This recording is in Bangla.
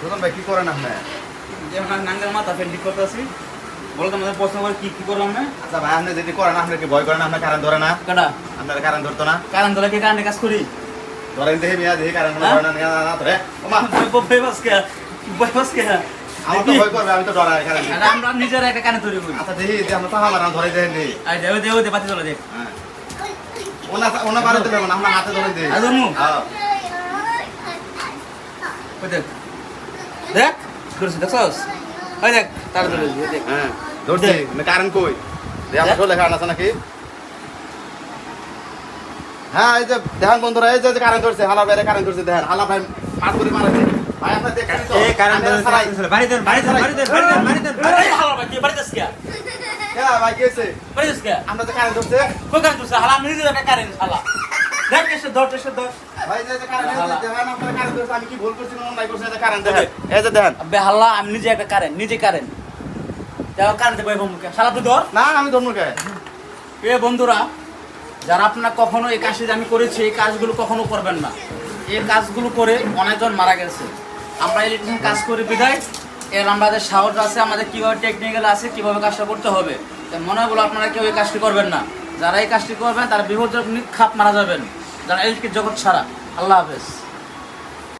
রতন ভাই কি করেন আপনি? যে নাঙ্গের মাথা ফেল ঠিক করতেছি বলতে আমাদের প্রশ্ন করে কি করলাম না। আচ্ছা ভাই আপনি যদি করেন আপনার কি ভয় করেন? আপনার কারণ ধরে না? কাটা আপনার কারণ ধরতো না? কারণ তোলা কি কারণে কাজ করি ধরেন দেখে মিয়া দেখে কারণ ধরে না না ধরে ওমা বয়বাসকে আমার তো ভয় করবে, আমি তো ডরাই কারণ। আমরা নিজের একটা কানে তৈরি করি। আচ্ছা দেখি যে আমরা তাহা মারান ধরে দেন নি। আই দেও দেও দে পাতি চলে দেখ হ্যাঁ ওনা ওনা বারে দিলে না আমরা হাতে ধরে দেই। আদমু হ্যাঁ ওই দেখ দেখ করছিস দেখছস ওই দেখ তার ধরে দেখ হ্যাঁ ধরছি না কারণ কই যে আমরা চলে খান আছে নাকি? হ্যাঁ এই যে দেখেন বন্ধুরা এই যে কারণ ধরছে হালা বাইরে কারণ ধরছে দেখেন হালা ভাই পাঁচ করে মারাছে ভাই আপনার দেখেন তো এই কারণ আমি ছাড়াই। বাড়ি দেন হালা ভাই কি বাড়ি দেস কে হ্যাঁ ভাই কেছে বাড়ি দেস কে আমরা তো কারণ ধরছে কই কারণ তুই হালা আমি নিজে একটা কারণ হালা দেখ এসে ধর ভাই এই যে কারণ দেখেন আপনার কারণ ধরছে আমি কি ভুল করছি না অন্যায় করছি এটা কারণ দেখেন এই যে দেখেন আবে হালা আমি নিজে একটা কারণ নিজে কারণ যাও কারণ দেব মুখে শালা তুই ধর না আমি ধরমু কে প্রিয় বন্ধুরা যারা আপনারা কখনো এই কাজটি আমি করেছি এই কাজগুলো কখনো করবেন না। এই কাজগুলো করে অনেকজন মারা গেছে। আমরা ইলেকট্রিশিয়ান কাজ করি বিধায় এর আমাদের সাহস আছে, আমাদের কীভাবে টেকনিক্যাল আছে, কীভাবে কাজটা করতে হবে। তো মনে হয় বলো আপনারা কেউ এই কাজটি করবেন না। যারা এই কাজটি করবেন তারা বিপদ খাপ মারা যাবেন, যারা ইলেকট্রিক জগৎ ছাড়া। আল্লাহ হাফেজ।